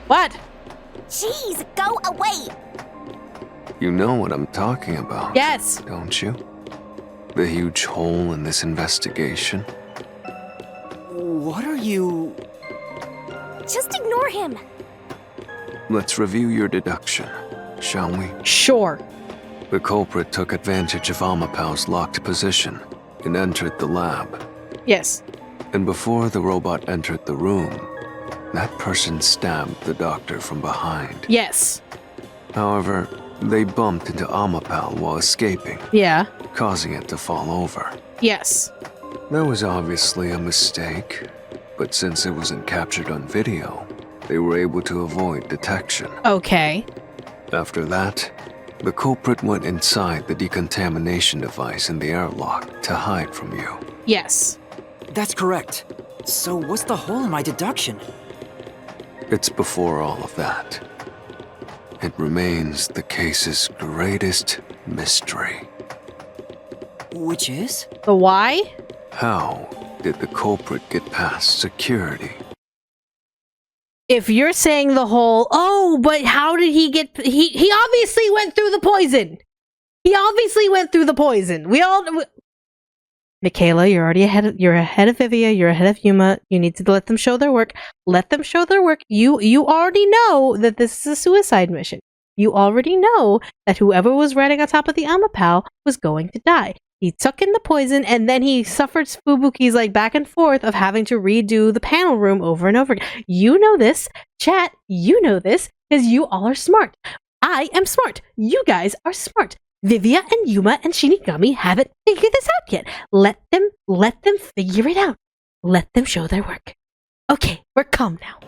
What? Jeez, go away! You know what I'm talking about. Yes. Don't you? The huge hole in this investigation. What are you... Just ignore him. Let's review your deduction, shall we? Sure. The culprit took advantage of Amapau's locked position and entered the lab. Yes. And before the robot entered the room, that person stabbed the doctor from behind. Yes. However, they bumped into Amapau while escaping, Yeah. causing it to fall over. Yes. That was obviously a mistake, but since it wasn't captured on video, they were able to avoid detection. Okay. After that, the culprit went inside the decontamination device in the airlock to hide from you. Yes. That's correct. So what's the hole in my deduction? It's before all of that. It remains the case's greatest mystery. Which is? The why? How did the culprit get past security? If you're saying the whole, oh, but how did he get... He obviously went through the poison. He obviously went through the poison. Michaela, you're already ahead of... You're ahead of Vivia. You're ahead of Yuma. You need to let them show their work. Let them show their work. You already know that this is a suicide mission. You already know that whoever was riding on top of the Amapau was going to die. He took in the poison, and then he suffered Fubuki's like back and forth of having to redo the panel room over and over again. You know this. Chat, you know this, because you all are smart. I am smart. You guys are smart. Vivia and Yuma and Shinigami haven't figured this out yet. Let them figure it out. Let them show their work. Okay, we're calm now.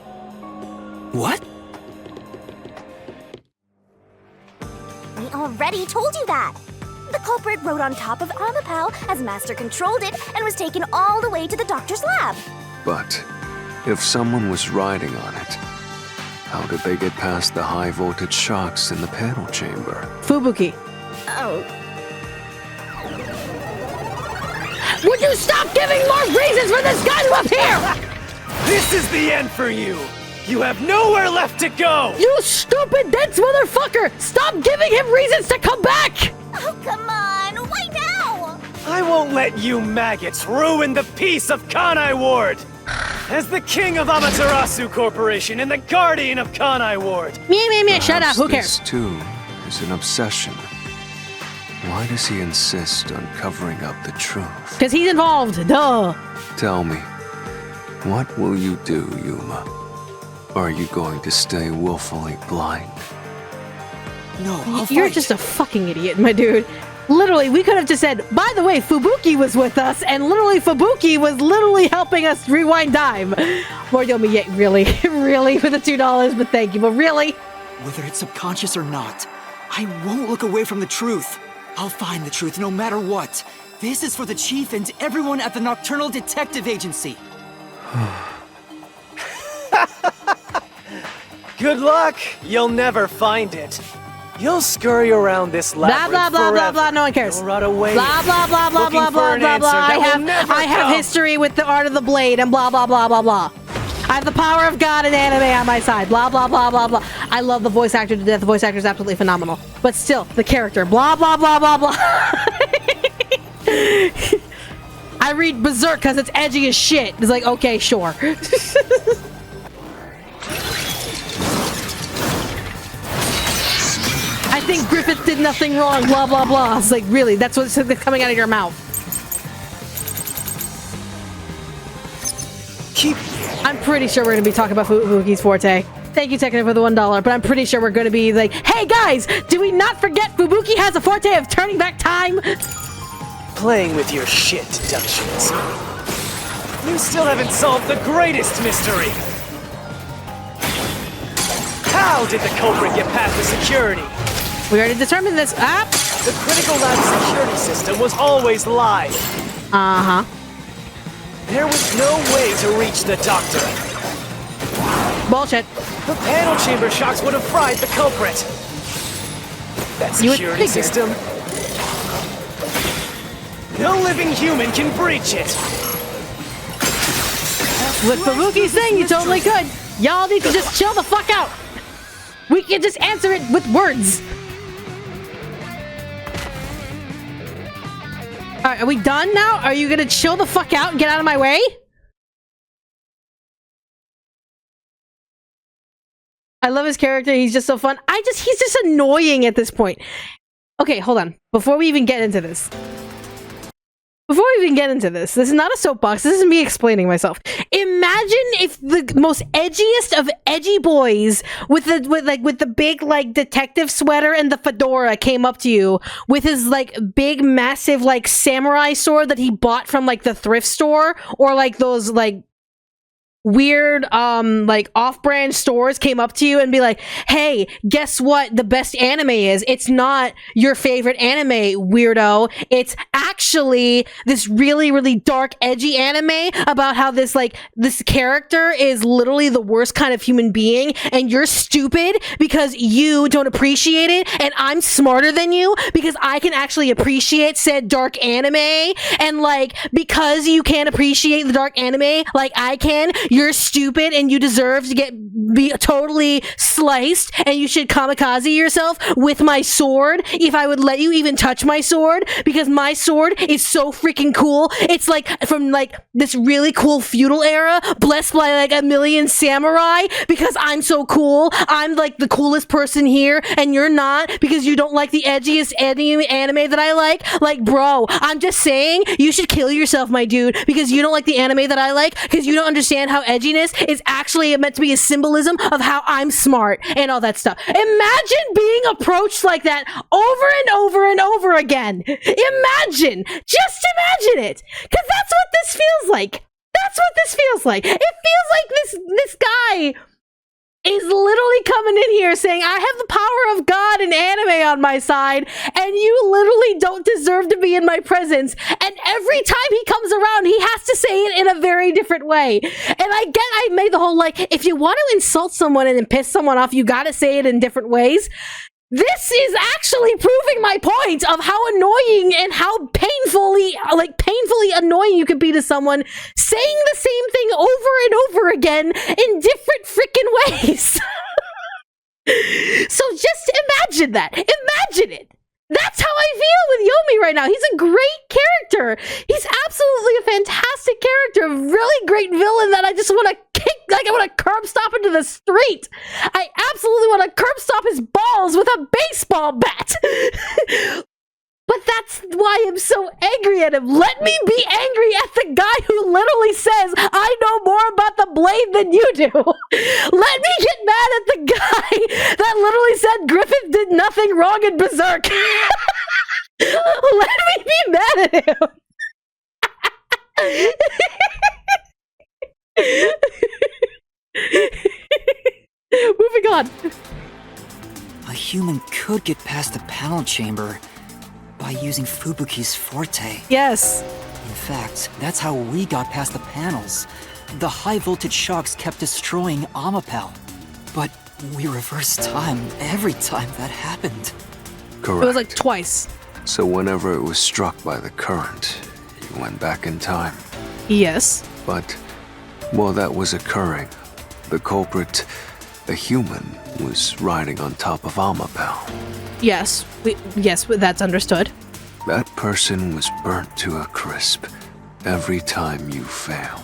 What? We already told you that. The culprit rode on top of Amapau as Master controlled it and was taken all the way to the doctor's lab. But if someone was riding on it, how did they get past the high voltage shocks in the panel chamber? Fubuki. Oh. Would you stop giving more reasons for this guy to appear? This is the end for you! You have nowhere left to go! You stupid dense motherfucker! Stop giving him reasons to come back! Oh, come on! Why now? I won't let you maggots ruin the peace of Kanai Ward! As the king of Amaterasu Corporation and the guardian of Kanai Ward! Meh, shut up, who cares? This, too, is an obsession. Why does he insist on covering up the truth? Because he's involved, duh! Tell me, what will you do, Yuma? Are you going to stay willfully blind? No, I'll You're fight. just a fucking idiot, my dude. Literally, we could have just said, by the way, Fubuki was with us, and literally Fubuki was literally helping us rewind time. More Yomi, yeah, really, really, for the $2, but thank you, but really? Whether it's subconscious or not, I won't look away from the truth. I'll find the truth no matter what. This is for the Chief and everyone at the Nocturnal Detective Agency. Good luck! You'll never find it. You'll scurry around this labyrinth Blah, blah, blah, forever. blah, blah, no one cares. You'll rot away. Blah, blah, blah, blah, looking blah, for blah, an blah, answer blah. that will never I have come. history with the art of the blade and blah, blah, blah, blah, blah. I have the power of God and anime on my side. Blah, blah, blah, blah, blah. I love the voice actor to death. The voice actor is absolutely phenomenal. But still, the character. Blah, blah, blah, blah, blah. I read Berserk because it's edgy as shit. It's like, okay, sure. I think Griffith did nothing wrong, blah, blah, blah. It's like, really, that's what's coming out of your mouth. I'm pretty sure we're going to be talking about Fubuki's forte. Thank you, Tekno, for the $1, but I'm pretty sure we're going to be like, hey guys, do we not forget Fubuki has a forte of turning back time? Playing with your shit deductions. You still haven't solved the greatest mystery. How did the culprit get past the security? We already determined this. Ah! The critical lab security system was always live. Uh-huh. There was no way to reach the doctor. Bullshit. The panel chamber shocks would have fried the culprit. That You would security figure. system. No living human can breach it. With Fubuki's thing, you totally could. Y'all need to just chill the fuck out. We can just answer it with words. Alright, are we done now? Are you gonna chill the fuck out and get out of my way? I love his character. He's just so fun. He's just annoying at this point. Okay, hold on. Before we even get into this. This is not a soapbox. This is me explaining myself. Imagine if the most edgiest of edgy boys with the big like detective sweater and the fedora came up to you with his like big massive like samurai sword that he bought from like the thrift store, or like those like weird like off-brand stores came up to you and be like, hey, guess what the best anime is? It's not your favorite anime, weirdo. It's actually this really, really dark, edgy anime about how this character is literally the worst kind of human being, and you're stupid because you don't appreciate it, and I'm smarter than you because I can actually appreciate said dark anime, and like because you can't appreciate the dark anime like I can, you're stupid and you deserve to be totally sliced, and you should kamikaze yourself with my sword if I would let you even touch my sword, because my sword is so freaking cool. It's like from like this really cool feudal era blessed by like a million samurai, because I'm so cool. I'm like the coolest person here and you're not, because you don't like the edgiest anime that I like. Like, bro, I'm just saying you should kill yourself, my dude, because you don't like the anime that I like, because you don't understand how edginess is actually meant to be a symbolism of how I'm smart and all that stuff. Imagine being approached like that over and over and over again. Imagine, just imagine it, because that's what this feels like. That's what this feels like. It feels like this guy is literally coming in here saying, I have the power of God and anime on my side, and you literally don't deserve to be in my presence. And every time he comes around, he has to say it in a very different way. And I made the whole, like, if you want to insult someone and then piss someone off, you gotta say it in different ways. This is actually proving my point of how annoying and how painfully annoying you could be to someone saying the same thing over and over again in different freaking ways. So just imagine that. Imagine it. That's how I feel with Yomi right now. He's a great character. He's absolutely a fantastic character. A really great villain that I just want to kick, like I want to curb stomp into the street. I absolutely want to curb stomp his balls with a baseball bat. But that's why I'm so angry at him. Let me be angry at the guy who literally says, I know more about the blade than you do. Let me get mad at the guy that literally said Griffith did nothing wrong in Berserk. Let me be mad at him. Moving on. A human could get past the panel chamber by using Fubuki's forte. Yes. In fact, that's how we got past the panels. The high voltage shocks kept destroying Amapel. But we reversed time every time that happened. Correct. It was like twice. So whenever it was struck by the current, you went back in time. Yes. But while that was occurring, the culprit, a human, was riding on top of Amapel. Yes. Yes, that's understood. That person was burnt to a crisp every time you failed.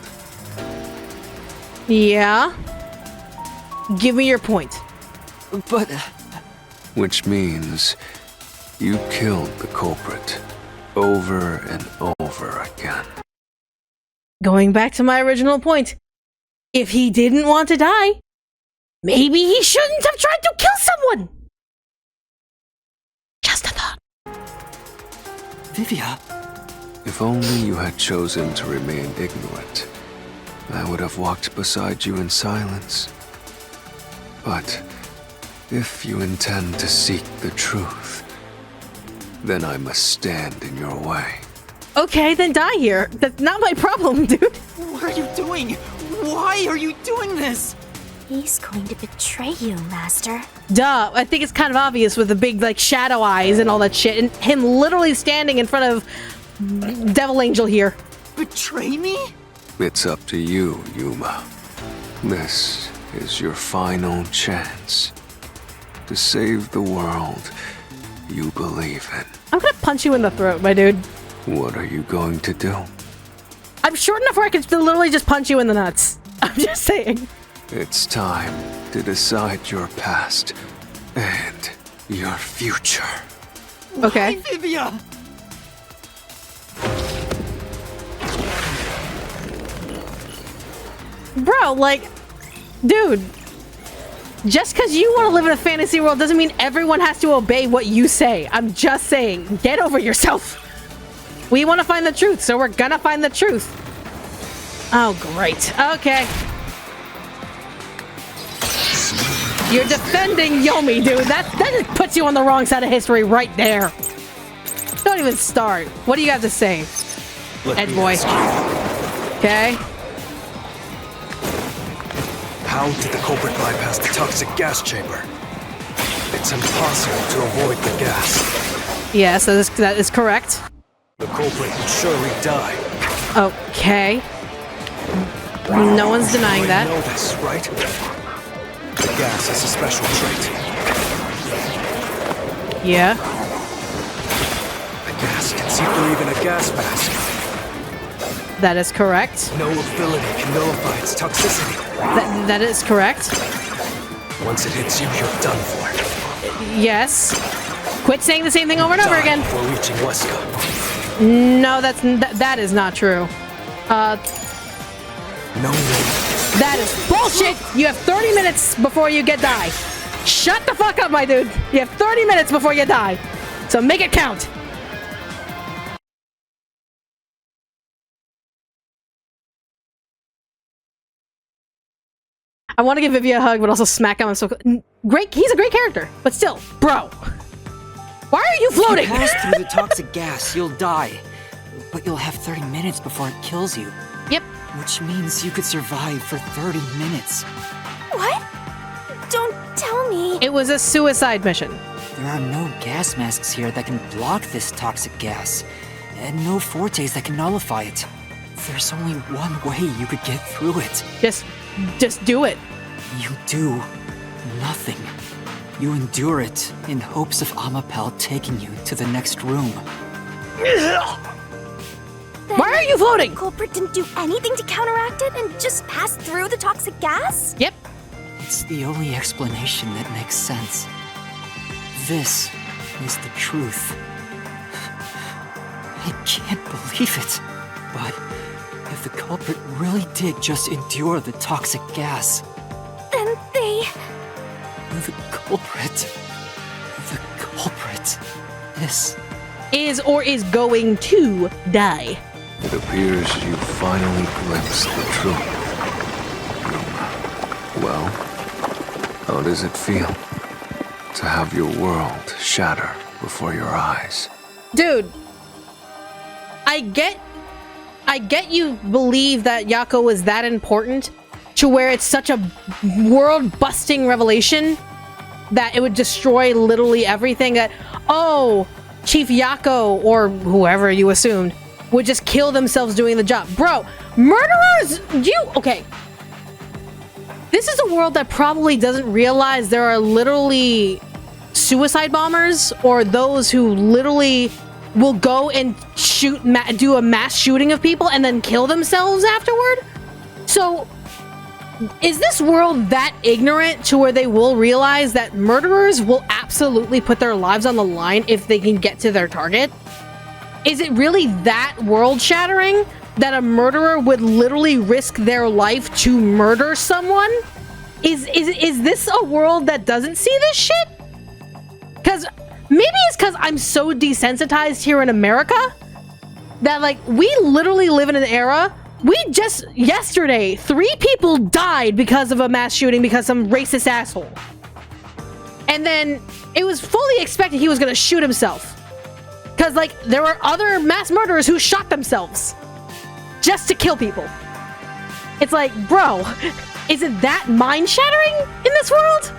Yeah. Give me your point. But... Which means you killed the culprit over and over again. Going back to my original point. If he didn't want to die, maybe he shouldn't have tried to kill someone! Just a thought. Vivia... If only you had chosen to remain ignorant, I would have walked beside you in silence. But if you intend to seek the truth, then I must stand in your way. Okay, then die here. That's not my problem, dude. What are you doing? Why are you doing this? He's going to betray you, Master. Duh. I think it's kind of obvious with the big, like, shadow eyes and all that shit, and him literally standing in front of Devil Angel here. Betray me? It's up to you, Yuma. This is your final chance to save the world you believe in. I'm gonna punch you in the throat, my dude. What are you going to do? I'm short enough where I can literally just punch you in the nuts. I'm just saying. It's time to decide your past and your future. Okay. Why, Vivia? Bro, like, dude, just because you want to live in a fantasy world doesn't mean everyone has to obey what you say. I'm just saying, get over yourself. We want to find the truth, so we're gonna find the truth. Oh, great. Okay. You're defending Yomi, dude. That just puts you on the wrong side of history right there. Don't even start. What do you have to say, Ed boy? Okay. How did the culprit bypass the toxic gas chamber? It's impossible to avoid the gas. Yes, that is correct. The culprit would surely die. Okay. No one's denying that. You know this, right? The gas has a special trait. Yeah. The gas can see through even a gas mask. That is correct. No ability can nullify its toxicity. That is correct. Once it hits you, you're done for. Yes. Quit saying the same thing over and over Die again. before reaching Weska. No, that is not true. No way. That is bullshit. You have 30 minutes before you die. Shut the fuck up, my dude. You have 30 minutes before you die. So make it count. I want to give Vivia a hug, but also smack him. I'm so great. He's a great character, but still, bro. Why are you floating? If you pass through the toxic gas, you'll die. But you'll have 30 minutes before it kills you. Yep. Which means you could survive for 30 minutes. What? Don't tell me. It was a suicide mission. There are no gas masks here that can block this toxic gas, and no fortes that can nullify it. There's only one way you could get through it. Just do it. You do nothing. You endure it in hopes of Amapel taking you to the next room. Why are you floating? The culprit didn't do anything to counteract it and just passed through the toxic gas? Yep. It's the only explanation that makes sense. This is the truth. I can't believe it. But if the culprit really did just endure the toxic gas, Then they... the culprit Is or is going to die. It appears you finally glimpsed the truth. Well, how does it feel to have your world shatter before your eyes? Dude, I get you believe that Yako is that important to where it's such a world-busting revelation that it would destroy literally everything that, oh, Chief Yako, or whoever you assumed, would just kill themselves doing the job. Bro, murderers, okay. This is a world that probably doesn't realize there are literally suicide bombers or those who literally will go and do a mass shooting of people and then kill themselves afterward. So, is this world that ignorant to where they will realize that murderers will absolutely put their lives on the line if they can get to their target? Is it really that world-shattering that a murderer would literally risk their life to murder someone? Is this a world that doesn't see this shit? Because maybe it's because I'm so desensitized here in America that, like, we literally live in an era. We just, yesterday, 3 people died because of a mass shooting because some racist asshole. And then it was fully expected he was going to shoot himself. Because, like, there were other mass murderers who shot themselves just to kill people. It's like, bro, is it that mind-shattering in this world?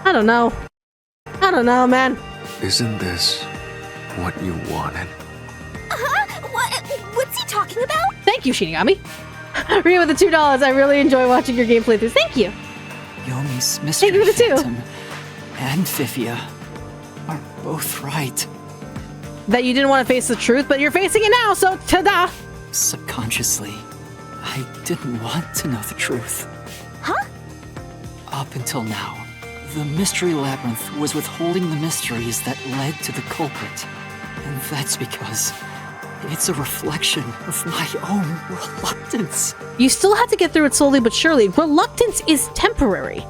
I don't know. I don't know, man. Isn't this what you wanted? What's he talking about? Thank you, Shinigami. Ria with the $2. I really enjoy watching your game playthroughs. Thank you. Yomi's mystery you too. phantom and Vivia are both right. That you didn't want to face the truth, but you're facing it now, so ta-da! Subconsciously, I didn't want to know the truth. Huh? Up until now, the Mystery Labyrinth was withholding the mysteries that led to the culprit. And that's because it's a reflection of my own reluctance. You still have to get through it slowly but surely. Reluctance is temporary.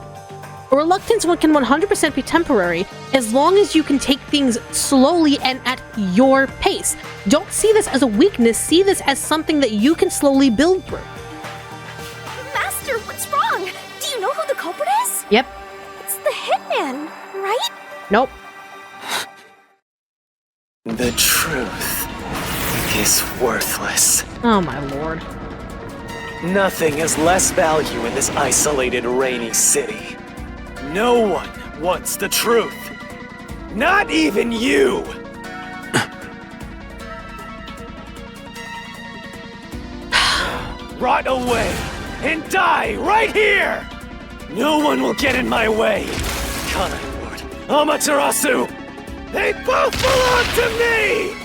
Reluctance can 100% be temporary as long as you can take things slowly and at your pace. Don't see this as a weakness, see this as something that you can slowly build through. Master, what's wrong? Do you know who the culprit is? Yep. It's the Hitman, right? Nope. The truth is worthless. Oh my lord. Nothing has less value in this isolated, rainy city. No one wants the truth. Not even you! Rot away and die right here! No one will get in my way. Kanai Lord, Amaterasu, they both belong to me!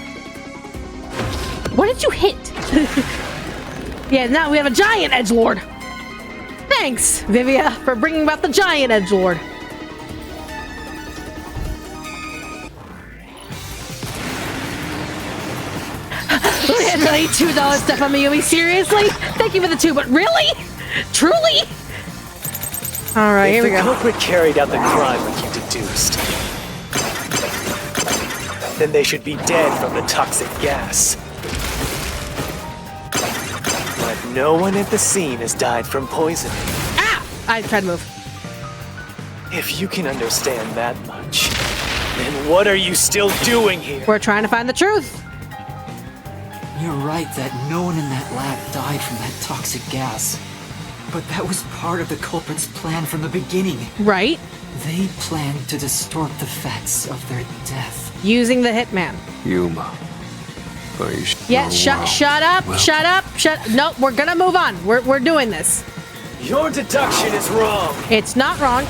What did you hit? Yeah, now we have a giant edgelord. Thanks, Vivia, for bringing about the giant edgelord. Really? $2 stuff on Mayumi? Seriously? Thank you for the 2, but really? Truly? Alright, here we go. If the culprit carried out the crime like you deduced, then they should be dead from the toxic gas. But no one at the scene has died from poisoning. Ah! I tried to move. If you can understand that much, then what are you still doing here? We're trying to find the truth. You're right that no one in that lab died from that toxic gas. But that was part of the culprit's plan from the beginning. Right? They planned to distort the facts of their death. Using the Hitman. Yuma. Are you Yeah, shut up, shut up. No, we're gonna move on. We're doing this. Your deduction is wrong. It's not wrong.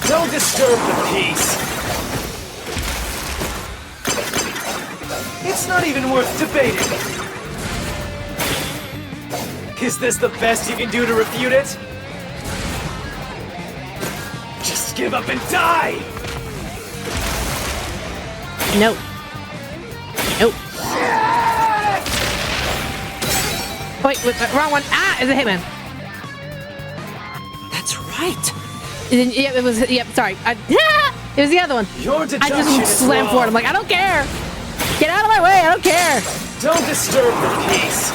Don't disturb the peace. It's not even worth debating. Is this the best you can do to refute it? Just give up and die! No. Nope. Wait, wrong one. Ah, it's a Hitman. That's right. Yeah, it was. Yep, sorry. It was the other one. Your I deduction just is slammed wrong. forward. I'm like, I don't care. Get out of my way. I don't care. Don't disturb the peace.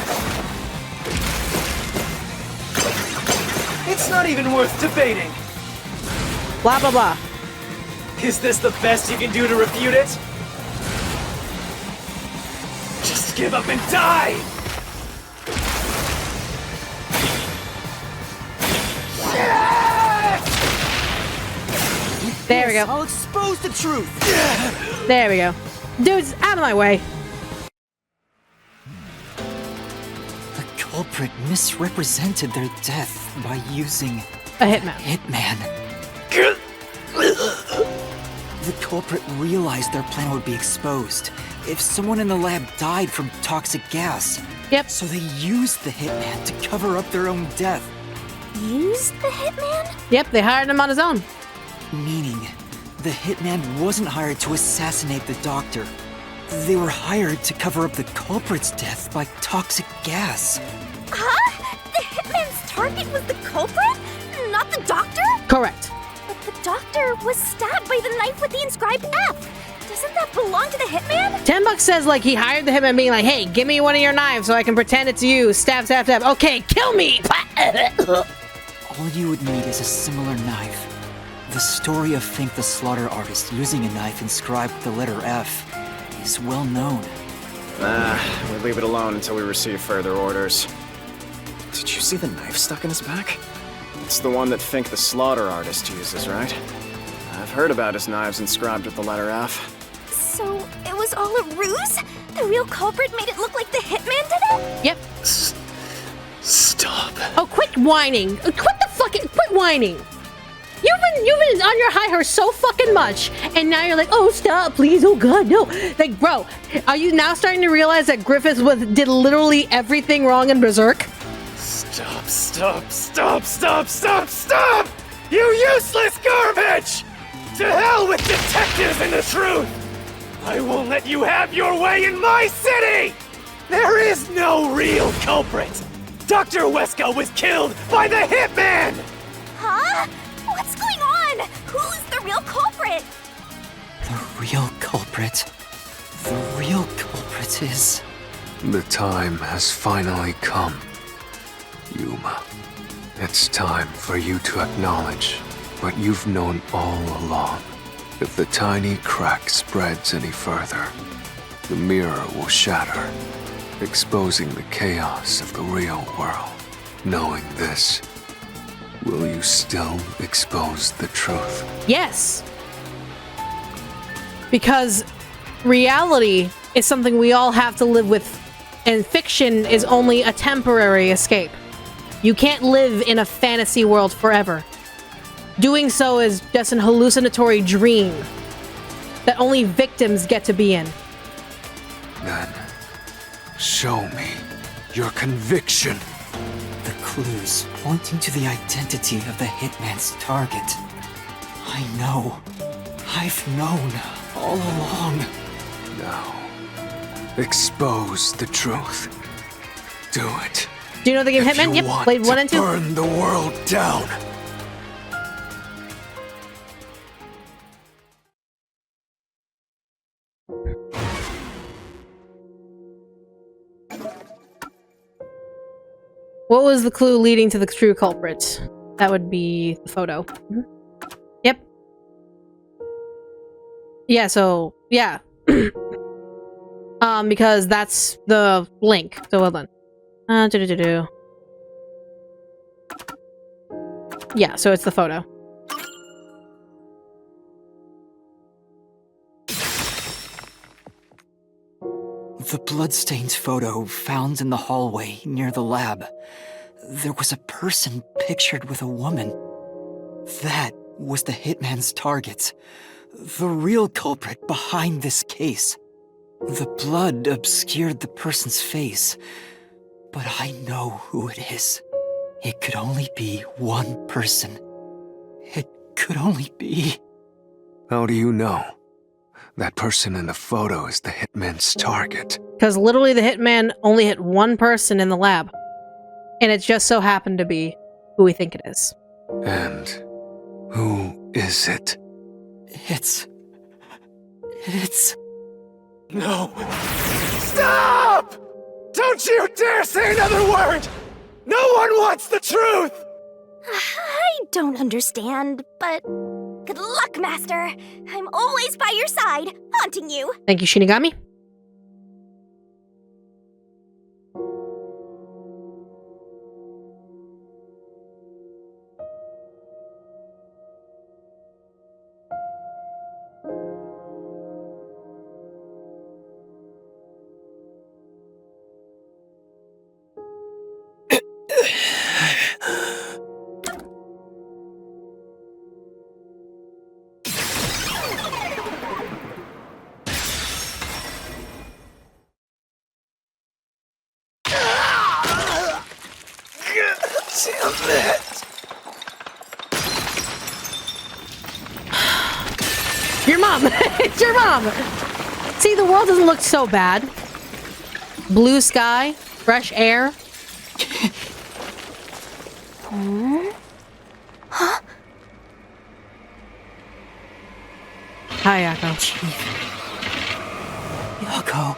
It's not even worth debating. Blah, blah, blah. Is this the best you can do to refute it? Just give up and die! There we go. I'll expose the truth. There we go. Dudes, out of my way. The culprit misrepresented their death by using A Hitman. Hitman. The culprit realized their plan would be exposed if someone in the lab died from toxic gas. Yep. So they used the Hitman to cover up their own death. Use the Hitman? Yep, they hired him on his own. Meaning, the Hitman wasn't hired to assassinate the doctor. They were hired to cover up the culprit's death by toxic gas. Huh? The Hitman's target was the culprit? Not the doctor? Correct. But the doctor was stabbed by the knife with the inscribed F. Doesn't that belong to the Hitman? $10 says like he hired the Hitman being like, hey, give me one of your knives so I can pretend it's you. Stab, stab, stab. Okay, kill me. All you would need is a similar knife. The story of Fink the Slaughter Artist using a knife inscribed with the letter F is well known. We leave it alone until we receive further orders. Did you see the knife stuck in his back? It's the one that Fink the Slaughter Artist uses, right? I've heard about his knives inscribed with the letter F. So, it was all a ruse? The real culprit made it look like the Hitman did it? Yep. Stop. Oh, quit whining. Quit the fucking quit whining. You've been on your high horse so fucking much, and now you're like, oh stop, please, oh god, no. Like, bro, are you now starting to realize that Griffith did literally everything wrong in Berserk? Stop, stop, stop, stop, stop, stop! You useless garbage! To hell with detectives and the truth! I won't let you have your way in my city! There is no real culprit! Dr. Weska was killed by the Hitman! Huh? What's going on? Who's the real culprit? The real culprit. The real culprit is... The time has finally come. Yuma, it's time for you to acknowledge what you've known all along. If the tiny crack spreads any further, the mirror will shatter, exposing the chaos of the real world. Knowing this, will you still expose the truth? Yes. Because reality is something we all have to live with, and fiction is only a temporary escape. You can't live in a fantasy world forever. Doing so is just an hallucinatory dream that only victims get to be in. Then, show me your conviction. The clues pointing to the identity of the Hitman's target. I know. I've known all along. Now, expose the truth. Do it. Do you know the game If Hitman? you Yep, want played 1 and to 2. burn the world down. What was the clue leading to the true culprit? That would be the photo. Mhm. Yep. Yeah, so, yeah. Because that's the link. So, well done. Yeah, so it's the photo. The bloodstained photo found in the hallway near the lab. There was a person pictured with a woman. That was the Hitman's target. The real culprit behind this case. The blood obscured the person's face, but I know who it is. It could only be one person. It could only be... How do you know? That person in the photo is the Hitman's target. Because literally the Hitman only hit one person in the lab. And it just so happened to be who we think it is. And who is it? It's... No. Stop! Don't you dare say another word! No one wants the truth! I don't understand, but good luck, Master. I'm always by your side, haunting you. Thank you, Shinigami. Damn it! Your mom! It's your mom! See, the world doesn't look so bad. Blue sky, fresh air. Huh? Hi, Yako. Chief Yako.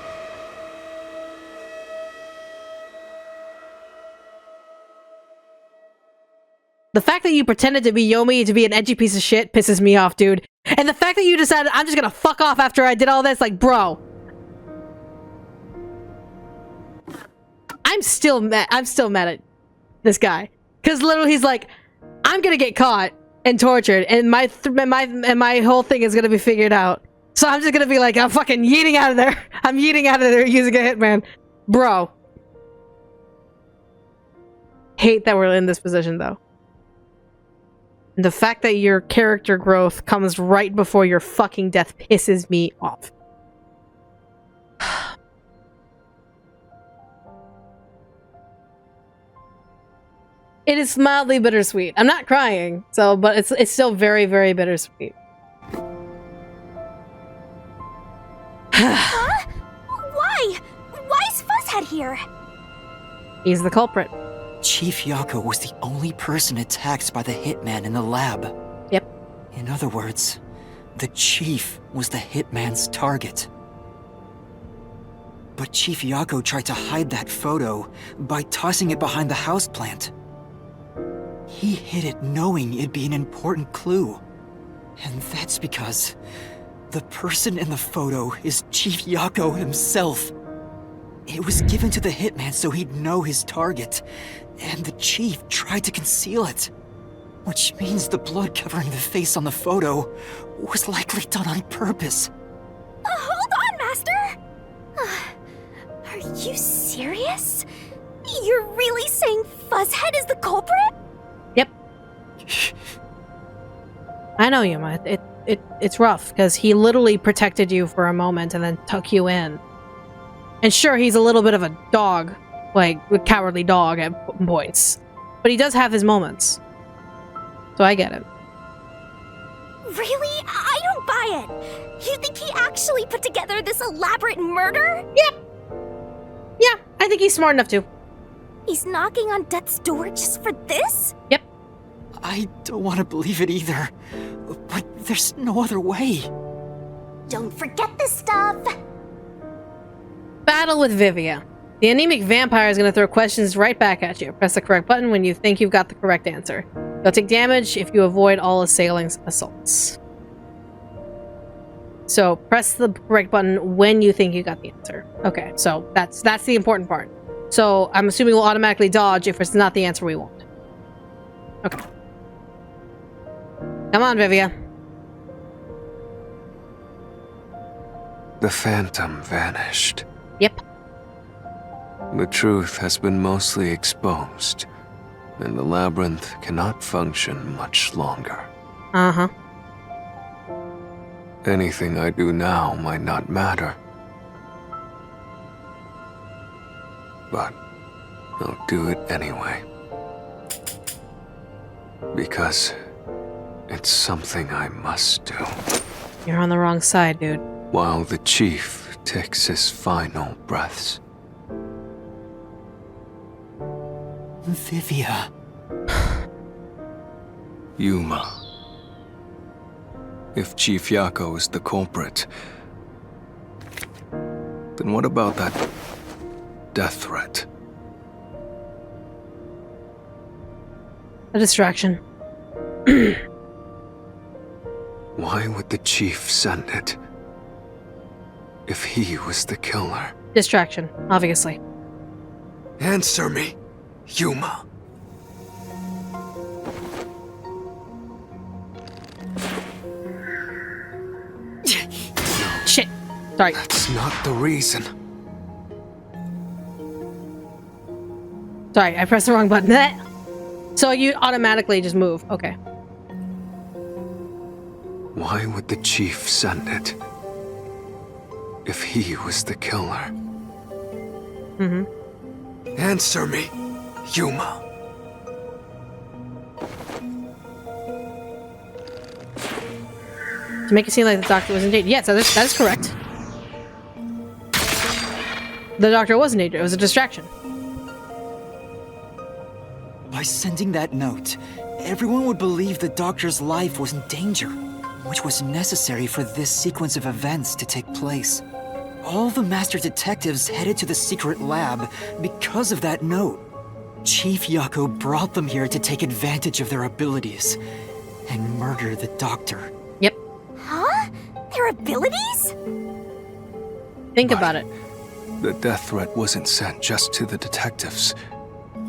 The fact that you pretended to be Yomi to be an edgy piece of shit pisses me off, dude. And the fact that you decided I'm just gonna fuck off after I did all this, like, bro. I'm still mad at this guy. Cause literally he's like, I'm gonna get caught and tortured and my whole thing is gonna be figured out. So I'm just gonna be like, I'm fucking yeeting out of there. I'm yeeting out of there using a hitman. Bro. Hate that we're in this position though. The fact that your character growth comes right before your fucking death pisses me off. It is mildly bittersweet. I'm not crying, so but it's still very, very bittersweet. Huh? Why? Why is Fuzzhead here? He's the culprit. Chief Yako was the only person attacked by the Hitman in the lab. Yep. In other words, the Chief was the Hitman's target. But Chief Yako tried to hide that photo by tossing it behind the houseplant. He hid it knowing it'd be an important clue. And that's because the person in the photo is Chief Yako himself. It was given to the Hitman so he'd know his target, and the Chief tried to conceal it. Which means the blood covering the face on the photo was likely done on purpose. Hold on, Master! Are you serious? You're really saying Fuzzhead is the culprit? Yep. I know, Yuma. It's rough, because he literally protected you for a moment and then took you in. And sure, he's a little bit of a dog, like a cowardly dog at points. But he does have his moments. So I get it. Really? I don't buy it. You think he actually put together this elaborate murder? Yep. Yeah, I think he's smart enough to. He's knocking on death's door just for this? Yep. I don't want to believe it either, but there's no other way. Don't forget this stuff. Battle with Vivia. The anemic vampire is going to throw questions right back at you. Press the correct button when you think you've got the correct answer. You'll take damage if you avoid all assailing's assaults. So press the correct button when you think you got the answer. Okay, so that's the important part. So I'm assuming we'll automatically dodge if it's not the answer we want. Okay. Come on, Vivia. The phantom vanished. Yep. The truth has been mostly exposed, and the labyrinth cannot function much longer. Uh-huh. Anything I do now might not matter. But I'll do it anyway. Because it's something I must do. You're on the wrong side, dude. While the Chief takes his final breaths. Vivia. Yuma. If Chief Yako is the culprit, then what about that death threat? A distraction. Why would the Chief send it? If he was the killer? Distraction, obviously. Answer me, Yuma. Shit. Sorry. That's not the reason. Sorry, I pressed the wrong button. So you automatically just move. Okay. Why would the Chief send it? If he was the killer? Mm-hmm. Answer me, Yuma. To make it seem like the doctor was in danger. Yes, that is correct. The doctor was in danger. It was a distraction. By sending that note, everyone would believe the doctor's life was in danger, which was necessary for this sequence of events to take place. All the master detectives headed to the secret lab because of that note. Chief Yako brought them here to take advantage of their abilities and murder the doctor. Yep. Huh? Their abilities? Think about it. The death threat wasn't sent just to the detectives.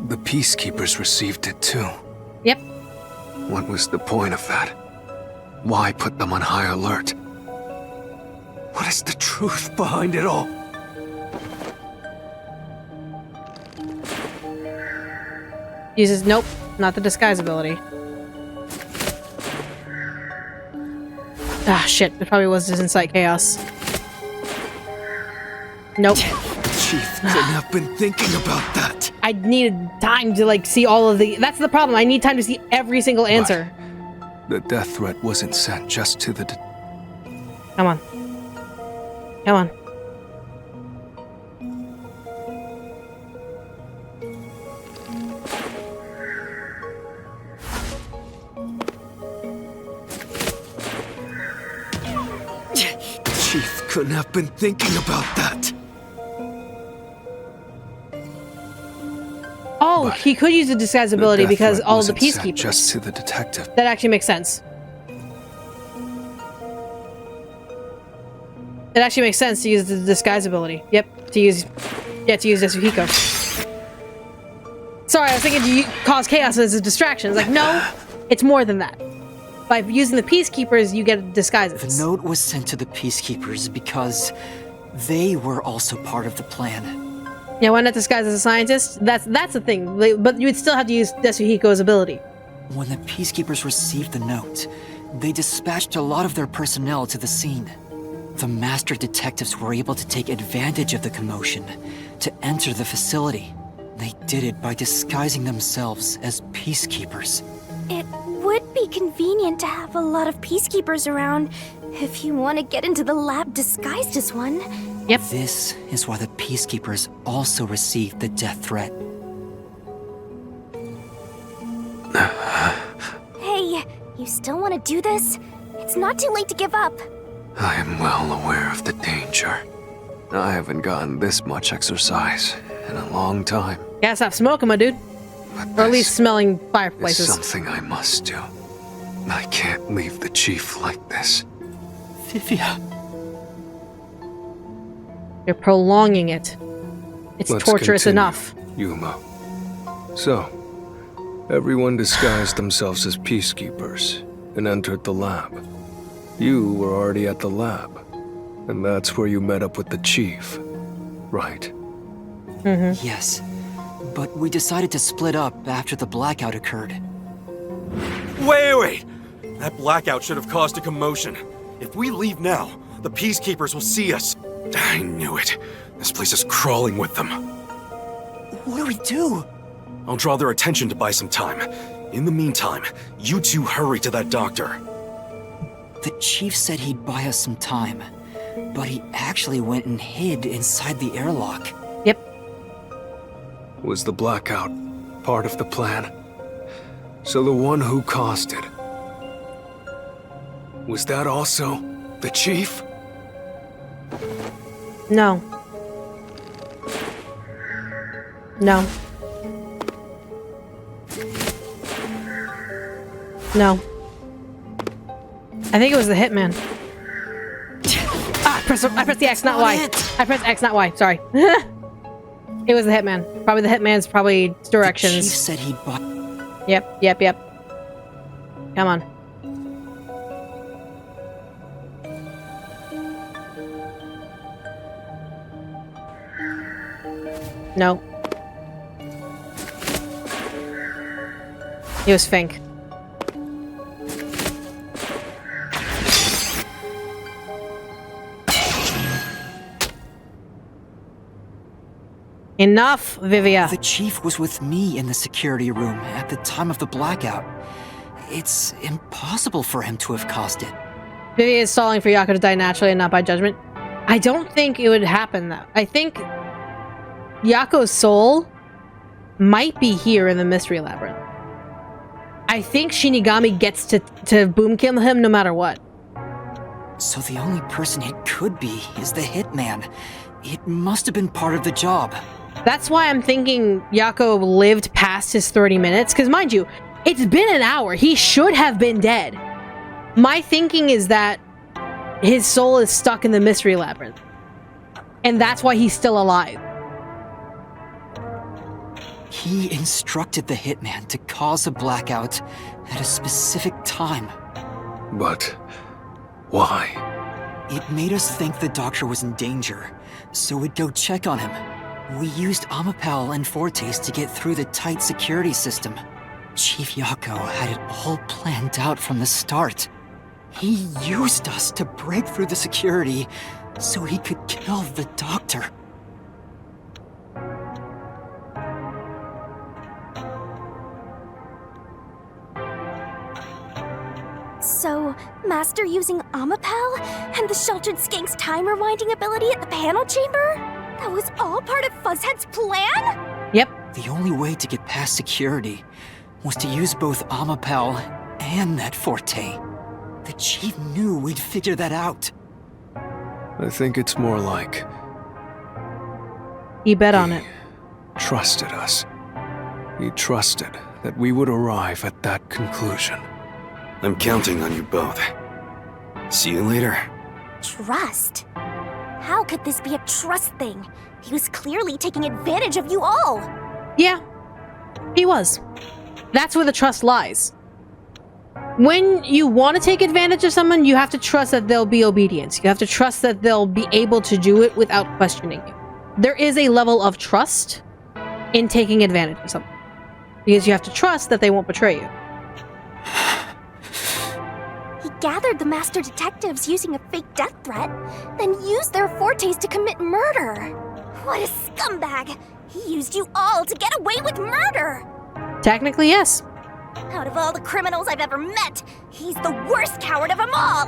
The peacekeepers received it too. Yep. What was the point of that? Why put them on high alert? What is the truth behind it all? Uses nope, not the disguise ability. Ah, shit. It probably was just Insight Chaos. Nope. Chief couldn't have been thinking about that. I needed time to, like, see all of the... That's the problem. I need time to see every single answer. The death threat wasn't sent just to the... Come on. Come on. Chief couldn't have been thinking about that. Oh, he could use the disguise ability death because threat all of the wasn't sent peacekeepers. just to the detective. That actually makes sense. It actually makes sense to use the disguise ability. Yep, to use Yasuhiko. Sorry, I was thinking to cause chaos as a distraction. It's like, no, it's more than that. By using the peacekeepers, you get disguises. The note was sent to the peacekeepers because they were also part of the plan. Yeah, why not disguise as a scientist? That's the thing. But you would still have to use Yasuhiko's ability. When the peacekeepers received the note, they dispatched a lot of their personnel to the scene. The master detectives were able to take advantage of the commotion to enter the facility. They did it by disguising themselves as peacekeepers. It would be convenient to have a lot of peacekeepers around if you want to get into the lab disguised as one. Yep. This is why the peacekeepers also received the death threat. Hey, you still want to do this? It's not too late to give up. I am well aware of the danger. I haven't gotten this much exercise in a long time. Gotta stop smoking, my dude. But Or at least this smelling is fireplaces. something I must do. I can't leave the chief like this. Vivia. You're prolonging it. It's Let's torturous continue, enough. Yuma. So, everyone disguised themselves as peacekeepers and entered the lab. You were already at the lab, and that's where you met up with the chief, right? Yes, but we decided to split up after the blackout occurred. Wait! That blackout should have caused a commotion. If we leave now, the peacekeepers will see us. I knew it. This place is crawling with them. What do we do? I'll draw their attention to buy some time. In the meantime, you two hurry to that doctor. The chief said he'd buy us some time, but he actually went and hid inside the airlock. Yep. Was the blackout part of the plan? So the one who caused it, was that also the chief? No. No. No. I think it was the Hitman. Ah, I pressed the X, not Y. I pressed X, not Y. Sorry. It was the Hitman. Probably the Hitman's The chief directions. said he'd buy... Yep. Come on. No. It was Fink. Enough, Vivia. The chief was with me in the security room at the time of the blackout. It's impossible for him to have caused it. Vivia is stalling for Yako to die naturally and not by judgment. I don't think it would happen, though. I think Yako's soul might be here in the Mystery Labyrinth. I think Shinigami gets to boom kill him no matter what. So the only person it could be is the Hitman. It must have been part of the job. That's why I'm thinking Yako lived past his 30 minutes, because mind you, it's been an hour. He should have been dead. My thinking is that his soul is stuck in the Mystery Labyrinth. And that's why he's still alive. He instructed the Hitman to cause a blackout at a specific time. But why? It made us think the doctor was in danger, so we'd go check on him. We used Amapal and Fortes to get through the tight security system. Chief Yako had it all planned out from the start. He used us to break through the security so he could kill the doctor. So, Master using Amapel and the Sheltered Skank's time rewinding ability at the panel chamber? That was all part of Fuzzhead's plan? Yep. The only way to get past security was to use both Amapel and that Forte. The Chief knew we'd figure that out. I think it's more like He bet on he it. trusted us. He trusted that we would arrive at that conclusion. I'm counting on you both. See you later. Trust? How could this be a trust thing? He was clearly taking advantage of you all. Yeah, he was. That's where the trust lies. When you want to take advantage of someone, you have to trust that they'll be obedient. You have to trust that they'll be able to do it without questioning you. There is a level of trust in taking advantage of someone. Because you have to trust that they won't betray you. He gathered the master detectives using a fake death threat, then used their fortes to commit murder. What a scumbag! He used you all to get away with murder! Technically, yes. Out of all the criminals I've ever met, he's the worst coward of them all!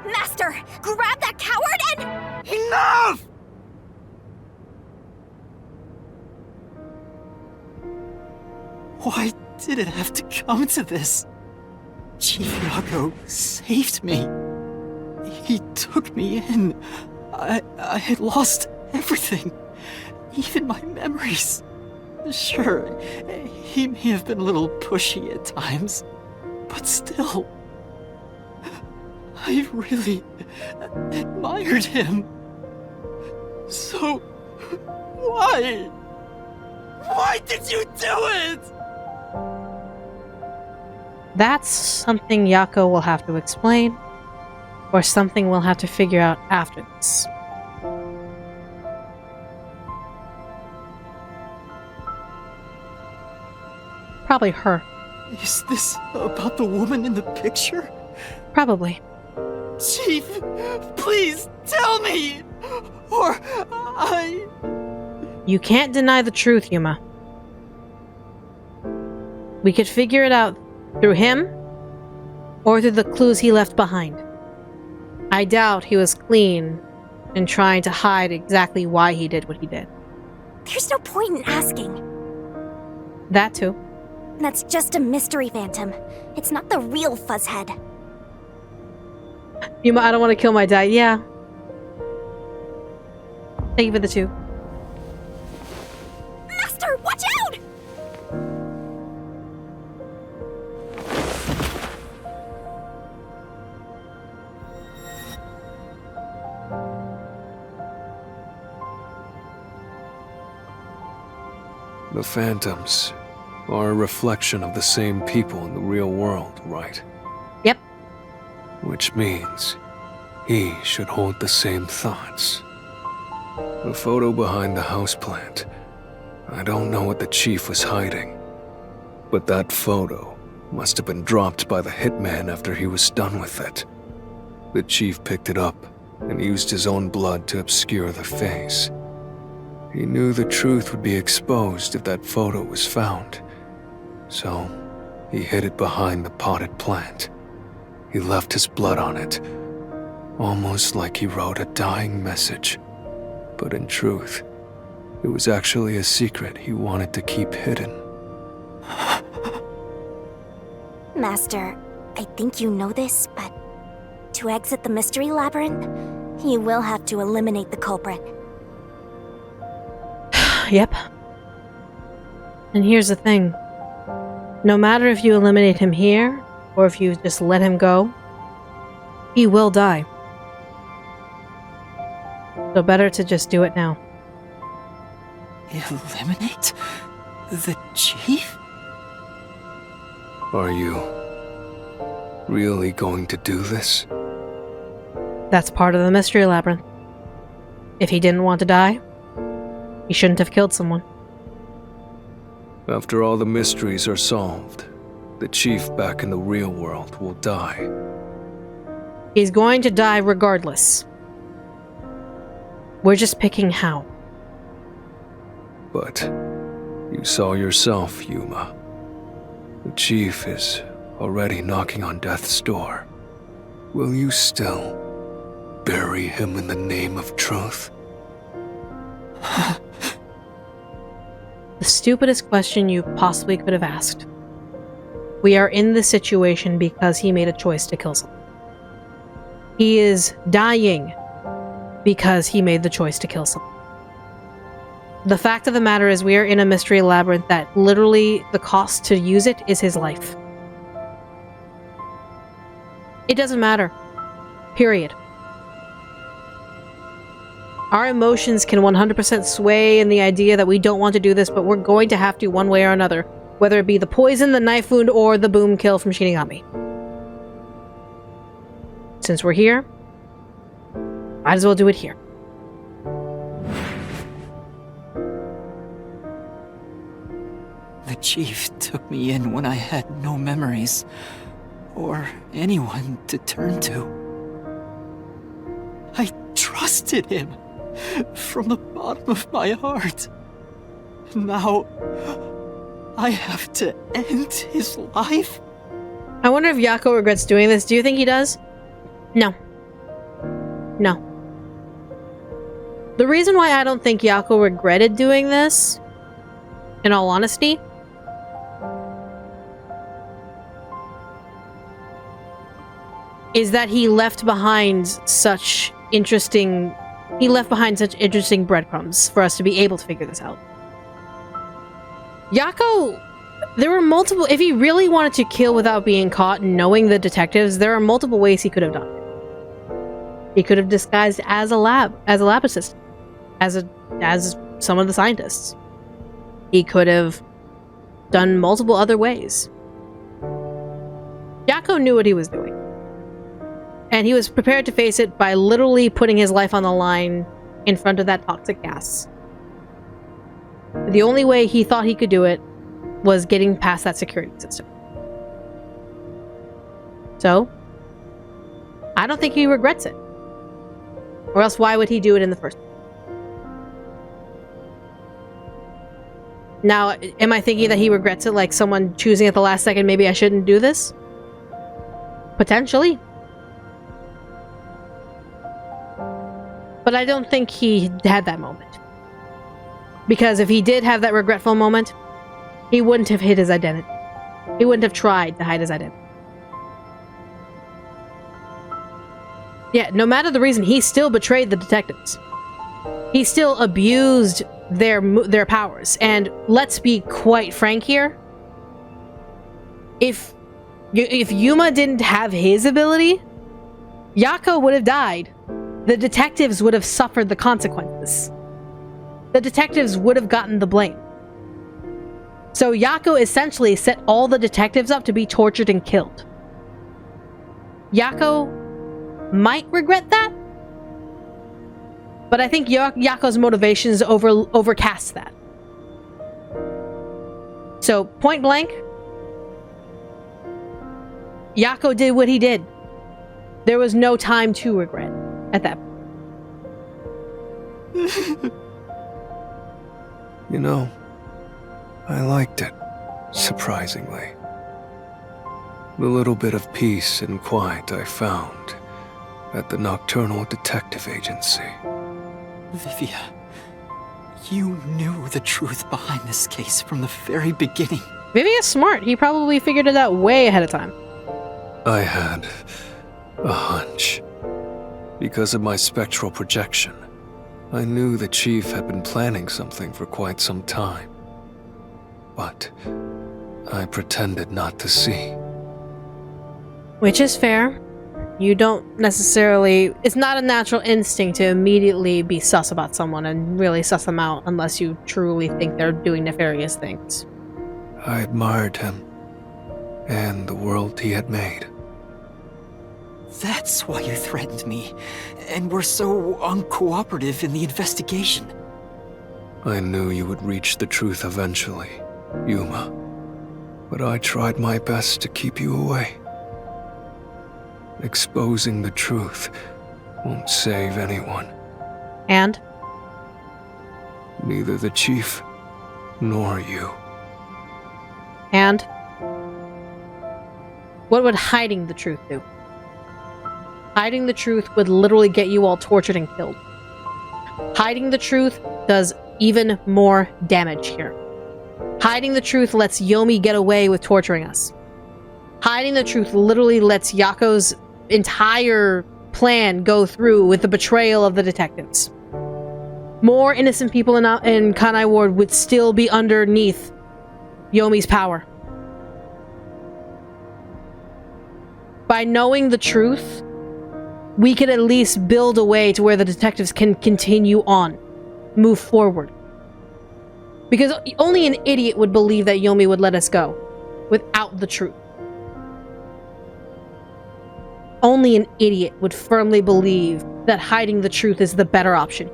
Master, grab that coward and... Enough! Why did it have to come to this? Chief Yako saved me. He took me in. I had lost everything, even my memories. Sure, he may have been a little pushy at times, but still, I really admired him. So, why? Why did you do it? That's something Yako will have to explain, or something we'll have to figure out after this. Probably her. Is this about the woman in the picture? Probably. Chief, please tell me, or You can't deny the truth, Yuma. We could figure it out through him, or through the clues he left behind. I doubt he was clean in trying to hide exactly why he did what he did. There's no point in asking. That too. That's just a mystery phantom. It's not the real Fuzzhead. Yuma, I don't want to kill my dad. Yeah. Thank you for the 2. Master, watch out! The phantoms are a reflection of the same people in the real world, right? Yep. Which means he should hold the same thoughts. The photo behind the houseplant. I don't know what the chief was hiding, but that photo must have been dropped by the Hitman after he was done with it. The chief picked it up and used his own blood to obscure the face. He knew the truth would be exposed if that photo was found, so he hid it behind the potted plant. He left his blood on it, almost like he wrote a dying message. But in truth, it was actually a secret he wanted to keep hidden. Master, I think you know this, but to exit the mystery labyrinth, you will have to eliminate the culprit. Yep. And here's the thing. No matter if you eliminate him here, or if you just let him go, he will die. So better to just do it now. eliminate the chief? Are you really going to do this? That's part of the mystery labyrinth. If he didn't want to die, he shouldn't have killed someone. After all the mysteries are solved, the chief back in the real world will die. He's going to die regardless. We're just picking how. But you saw yourself, Yuma. The Chief is already knocking on death's door. Will you still bury him in the name of truth? The stupidest question you possibly could have asked. We are in this situation because he made a choice to kill someone. He is dying because he made the choice to kill someone. The fact of the matter is we are in a mystery labyrinth that literally the cost to use it is his life. It doesn't matter. Period. Our emotions can 100% sway in the idea that we don't want to do this, but we're going to have to one way or another. Whether it be the poison, the knife wound, or the boom kill from Shinigami. Since we're here, might as well do it here. The Chief took me in when I had no memories, or anyone to turn to. I trusted him from the bottom of my heart. Now, I have to end his life? I wonder if Yako regrets doing this. Do you think he does? No. No. The reason why I don't think Yako regretted doing this, in all honesty, is that he left behind such interesting breadcrumbs for us to be able to figure this out. Yako, there were multiple, if he really wanted to kill without being caught and knowing the detectives, there are multiple ways he could have done it. He could have disguised as a lab assistant, as some of the scientists. He could have done multiple other ways. Yako knew what he was doing. And he was prepared to face it by literally putting his life on the line in front of that toxic gas. The only way he thought he could do it was getting past that security system. So, I don't think he regrets it. Or else why would he do it in the first place? Now, am I thinking that he regrets it like someone choosing at the last second, maybe I shouldn't do this? Potentially. But I don't think he had that moment. Because if he did have that regretful moment, he wouldn't have hid his identity. He wouldn't have tried to hide his identity. Yeah, no matter the reason, he still betrayed the detectives. He still abused their powers. And let's be quite frank here. If Yuma didn't have his ability, Yako would have died. The detectives would have suffered the consequences. The detectives would have gotten the blame. So Yako essentially set all the detectives up to be tortured and killed. Yako might regret that, but I think Yako's motivations overcast that. So, point blank, Yako did what he did. There was no time to regret at that point. You know, I liked it, surprisingly. The little bit of peace and quiet I found at the Nocturnal Detective Agency. Vivia, you knew the truth behind this case from the very beginning. Vivia's smart. He probably figured it out way ahead of time. I had a hunch. Because of my spectral projection, I knew the Chief had been planning something for quite some time. But I pretended not to see. Which is fair. You don't necessarily... It's not a natural instinct to immediately be sus about someone and really suss them out unless you truly think they're doing nefarious things. I admired him and the world he had made. That's why you threatened me, and were so uncooperative in the investigation. I knew you would reach the truth eventually, Yuma. But I tried my best to keep you away. exposing the truth won't save anyone. And? Neither the Chief nor you. And? What would hiding the truth do? Hiding the truth would literally get you all tortured and killed. Hiding the truth does even more damage here. Hiding the truth lets Yomi get away with torturing us. Hiding the truth literally lets Yako's entire plan go through with the betrayal of the detectives. More innocent people in Kanai Ward would still be underneath Yomi's power. By knowing the truth, we could at least build a way to where the detectives can continue on, move forward. Because only an idiot would believe that Yomi would let us go without the truth. Only an idiot would firmly believe that hiding the truth is the better option.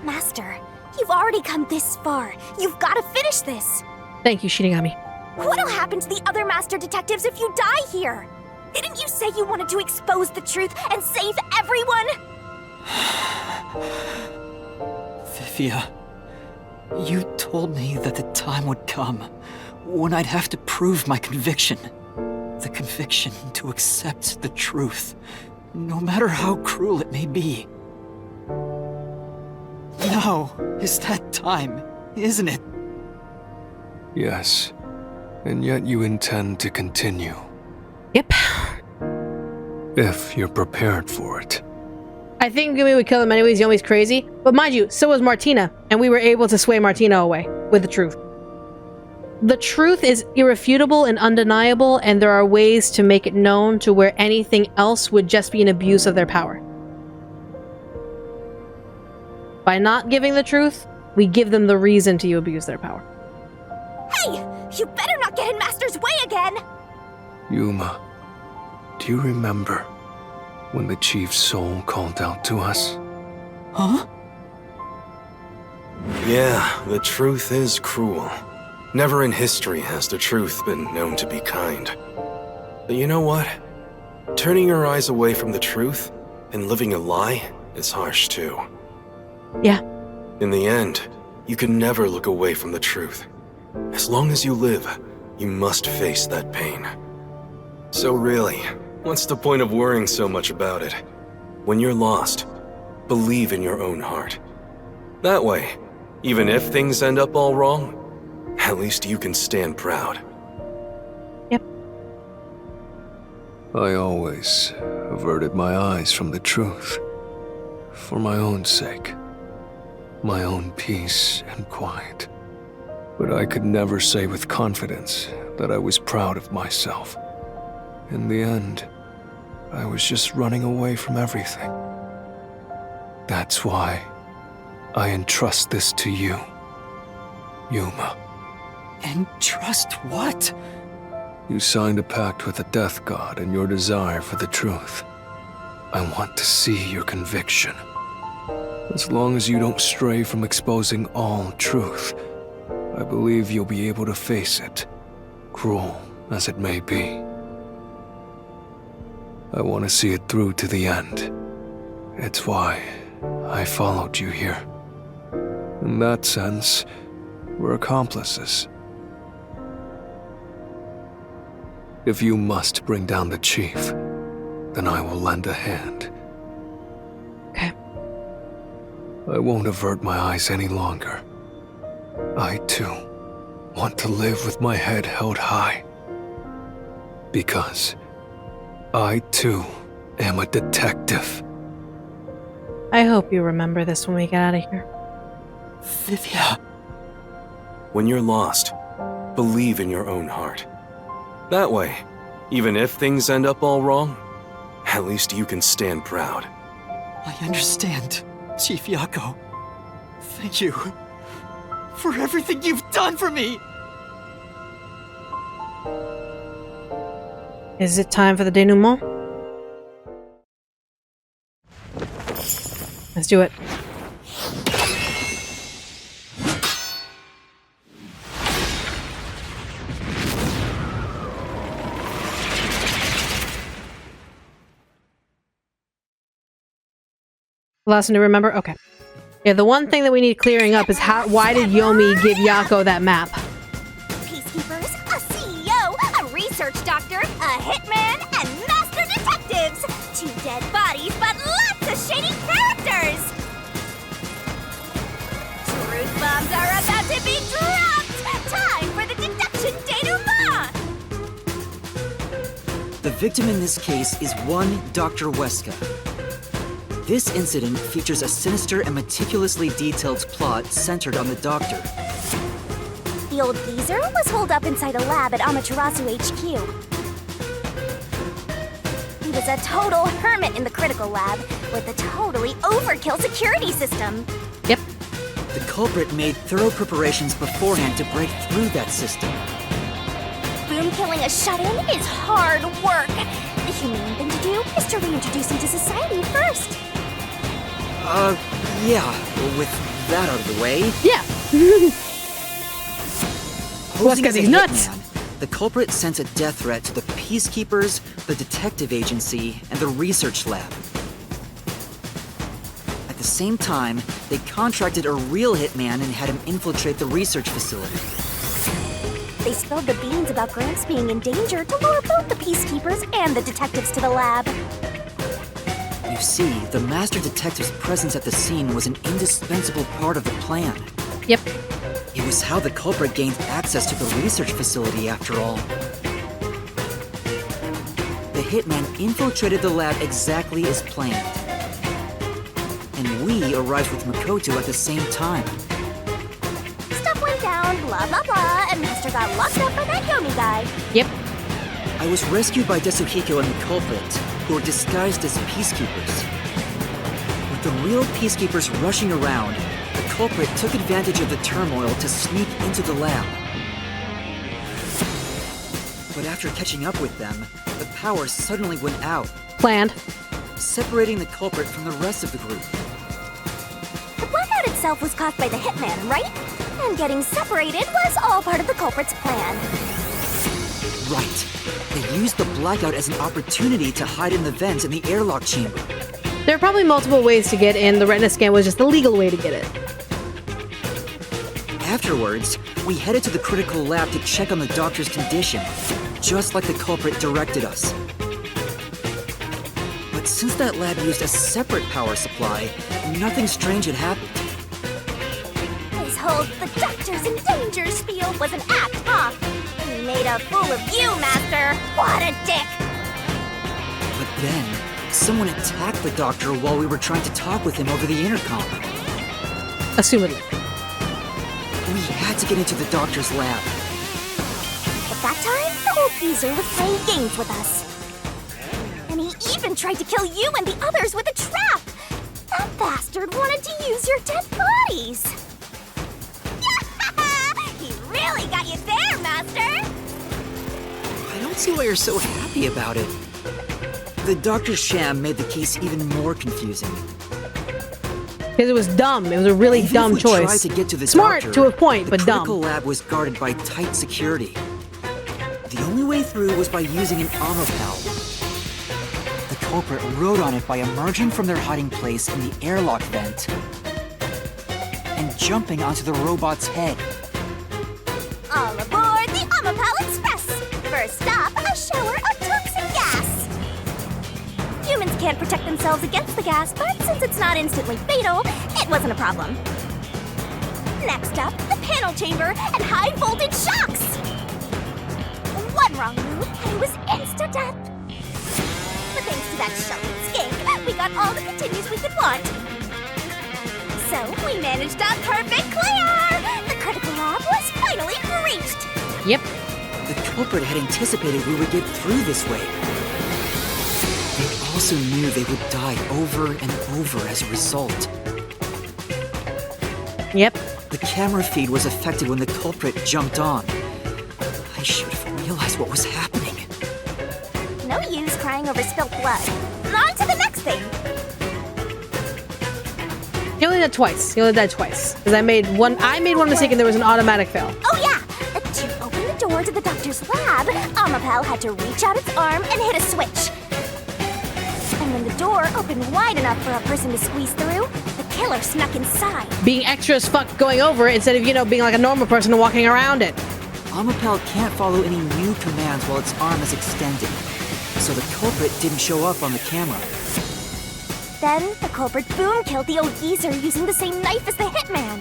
Master, you've already come this far. You've got to finish this. Thank you, Shinigami. What'll happen to the other master detectives if you die here? Didn't you say you wanted to expose the truth and save everyone? Vivia, you told me that the time would come when I'd have to prove my conviction. The conviction to accept the truth, no matter how cruel it may be. Now is that time, isn't it? Yes, and yet you intend to continue. Yep. If you're prepared for it. I think Yumi would kill him anyways. Yomi's crazy. But mind you, so was Martina, and we were able to sway Martina away with the truth. The truth is irrefutable and undeniable, and there are ways to make it known to where anything else would just be an abuse of their power. By not giving the truth, we give them the reason to abuse their power. Hey! You better not get in Master's way again! Yuma, do you remember when the Chief's soul called out to us? Huh? Yeah, the truth is cruel. Never in history has the truth been known to be kind. But you know what? Turning your eyes away from the truth and living a lie is harsh too. Yeah. In the end, you can never look away from the truth. As long as you live, you must face that pain. So really, what's the point of worrying so much about it? When you're lost, believe in your own heart. That way, even if things end up all wrong, at least you can stand proud. Yep. I always averted my eyes from the truth. For my own sake. My own peace and quiet. But I could never say with confidence that I was proud of myself. In the end, I was just running away from everything. That's why I entrust this to you, Yuma. Entrust what? You signed a pact with the Death God in your desire for the truth. I want to see your conviction. As long as you don't stray from exposing all truth, I believe you'll be able to face it, cruel as it may be. I want to see it through to the end. It's why I followed you here. In that sense, we're accomplices. If you must bring down the Chief, then I will lend a hand. Okay. I won't avert my eyes any longer. I, too, want to live with my head held high. Because I, too, am a detective. I hope you remember this when we get out of here. Vivia. When you're lost, believe in your own heart. That way, even if things end up all wrong, at least you can stand proud. I understand, Chief Yako. Thank you for everything you've done for me! Is it time for the denouement? Let's do it. Lesson to remember? Okay. Yeah, the one thing that we need clearing up is why did Yomi give Yako that map? Peacekeepers, a CEO, a research doctor, a hitman, and master detectives! 2 dead bodies, but lots of shady characters! Truth bombs are about to be dropped! Time for the deduction denouement! The victim in this case is one Dr. Weska. This incident features a sinister and meticulously detailed plot centered on the doctor. The old geezer was holed up inside a lab at Amaterasu HQ. He was a total hermit in the critical lab with a totally overkill security system. Yep. The culprit made thorough preparations beforehand to break through that system. Boom killing a shut-in is hard work. The humane thing to do is to reintroduce him to society first. Yeah, with that out of the way. Yeah. Posing Weska, as a he's nuts. hitman, the culprit sent a death threat to the Peacekeepers, the detective agency, and the research lab. At the same time, they contracted a real hitman and had him infiltrate the research facility. They spilled the beans about Gramps being in danger to lure both the Peacekeepers and the detectives to the lab. You see, the master detective's presence at the scene was an indispensable part of the plan. Yep. It was how the culprit gained access to the research facility, after all. The hitman infiltrated the lab exactly as planned. And we arrived with Makoto at the same time. Stuff went down, blah blah blah, and Master got locked up by that Yomi guy. Yep. I was rescued by Desuhiko and the culprit, who were disguised as peacekeepers. With the real peacekeepers rushing around, the culprit took advantage of the turmoil to sneak into the lab. But after catching up with them, the power suddenly went out, Planned. separating the culprit from the rest of the group. The blackout itself was caused by the hitman, right? And getting separated was all part of the culprit's plan. Right. They used the blackout as an opportunity to hide in the vents in the airlock chamber. There are probably multiple ways to get in. The retina scan was just the legal way to get it. Afterwards, we headed to the critical lab to check on the doctor's condition, just like the culprit directed us. But since that lab used a separate power supply, nothing strange had happened. His whole "the doctor's in danger" spiel was an act, huh? He made a fool of you, Master! What a dick! But then, someone attacked the doctor while we were trying to talk with him over the intercom. Assumedly. We had to get into the doctor's lab. At that time, the old geezer was playing games with us. And he even tried to kill you and the others with a trap! That bastard wanted to use your dead bodies! He really got you there, Master! I don't see why you're so happy about it. The doctor's sham made the case even more confusing. Because it was dumb. It was a really Even dumb if we choice. tried to get to the Smart doctor, to a point, but the dumb. critical lab was guarded by tight security. The only way through was by using an Amopel. The culprit rode on it by emerging from their hiding place in the airlock vent and jumping onto the robot's head. All aboard the Amapal Express! First stop, a shower of toxic gas! Humans can't protect themselves against the gas, but since it's not instantly fatal, it wasn't a problem. Next up, the panel chamber and high-voltage shocks! One wrong move, and it was insta-death! But thanks to that showing skink, we got all the continues we could want. So, we managed a perfect clear! The critical lab was finally reached! Yep. The culprit had anticipated we would get through this way. They also knew they would die over and over as a result. Yep. The camera feed was affected when the culprit jumped on. I should have realized what was happening. No use crying over spilt blood. On to the next thing! You only did twice. Because I made one mistake and there was an automatic fail. Oh yeah! To open the door to the doctor's lab, Amapal had to reach out its arm and hit a switch. And when the door opened wide enough for a person to squeeze through, the killer snuck inside. Being extra as fuck going over it instead of, you know, being like a normal person and walking around it. Amapal can't follow any new commands while its arm is extended, so the culprit didn't show up on the camera. Then, the culprit boom killed the old geezer using the same knife as the Hitman.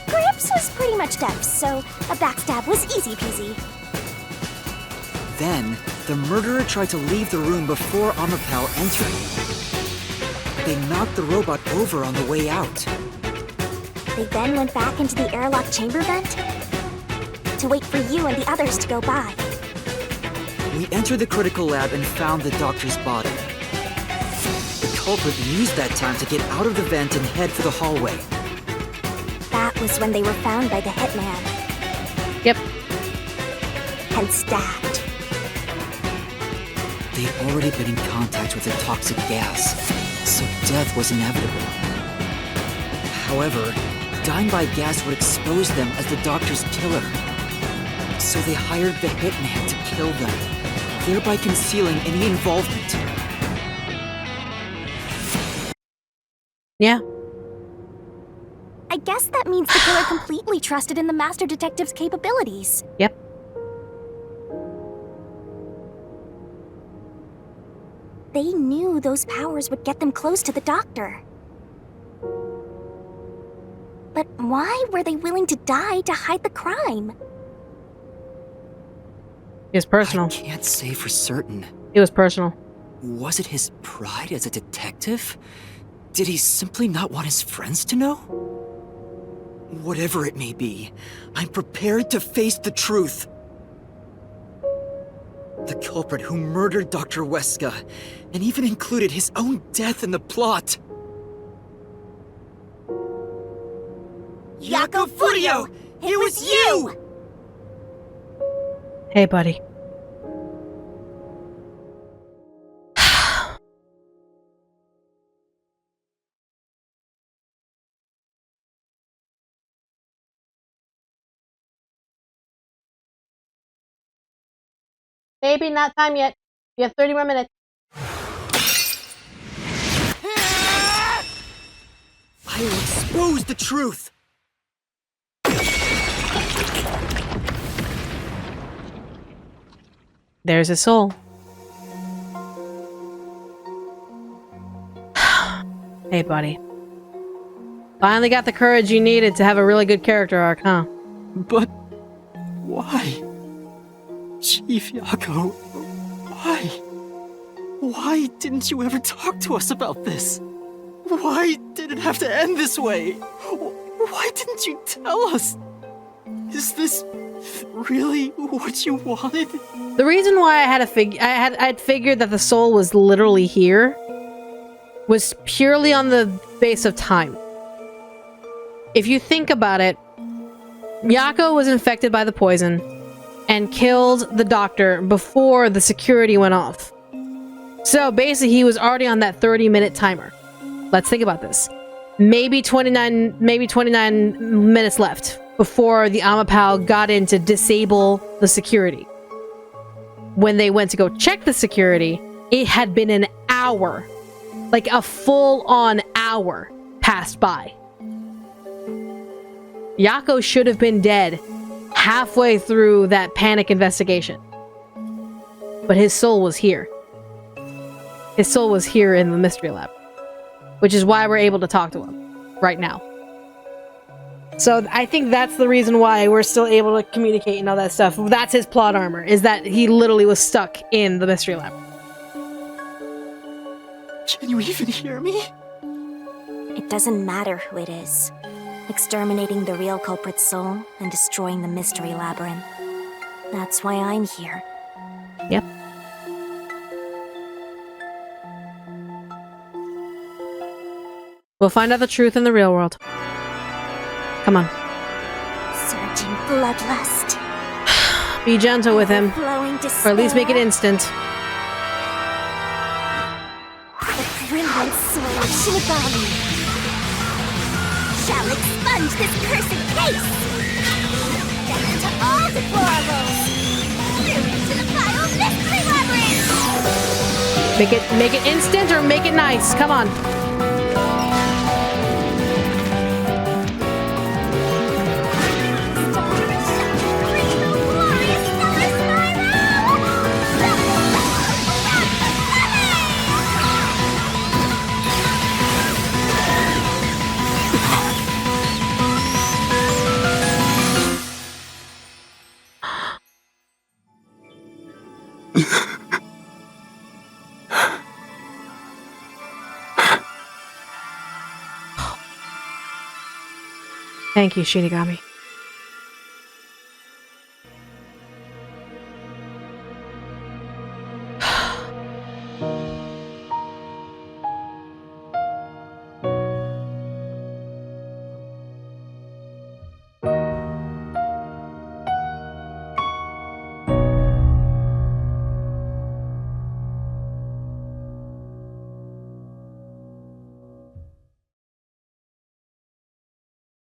Gramps was pretty much deaf, so a backstab was easy peasy. Then, the murderer tried to leave the room before Amapal entered. They knocked the robot over on the way out. They then went back into the airlock chamber vent to wait for you and the others to go by. We entered the critical lab and found the doctor's body. The culprit used that time to get out of the vent and head for the hallway. That was when they were found by the Hitman. Yep. And stabbed. They'd already been in contact with a toxic gas, so death was inevitable. However, dying by gas would expose them as the doctor's killer. So they hired the Hitman to kill them, thereby concealing any involvement. Yeah. I guess that means the killer completely trusted in the Master Detective's capabilities. Yep. They knew those powers would get them close to the doctor. But why were they willing to die to hide the crime? It was personal. I can't say for certain. It was personal. Was it his pride as a detective? Did he simply not want his friends to know? Whatever it may be, I'm prepared to face the truth. The culprit who murdered Dr. Weska, and even included his own death in the plot. Yako Furio! It was you! Hey, buddy. Baby, not time yet. You have 30 more minutes. I will expose the truth! There's his soul. Hey, buddy. Finally got the courage you needed to have a really good character arc, huh? But why? Chief Yako, why? Why didn't you ever talk to us about this? Why did it have to end this way? Why didn't you tell us? Is this really what you wanted? The reason why I'd figured that the soul was literally here was purely on the base of time. If you think about it, Yako was infected by the poison and killed the doctor before the security went off. So basically he was already on that 30-minute timer. Let's think about this. Maybe 29 minutes left before the Amapal got in to disable the security. When they went to go check the security, it had been an hour. Like a full-on hour passed by. Yako should have been dead halfway through that panic investigation. But his soul was here. His soul was here in the mystery lab. Which is why we're able to talk to him right now. So I think that's the reason why we're still able to communicate and all that stuff. That's his plot armor, is that he literally was stuck in the mystery lab. Can you even hear me? It doesn't matter who it is. Exterminating the real culprit's soul and destroying the mystery labyrinth. That's why I'm here. Yep. We'll find out the truth in the real world. Come on. Surging bloodlust. Be gentle with him. Flowing despair. Or at least make it instant. The brilliant soul of Shinigami shall expunge this cursed case! Death to all deplorables! Through into the final mystery labyrinth! Make it instant or make it nice. Come on. Thank you, Shinigami.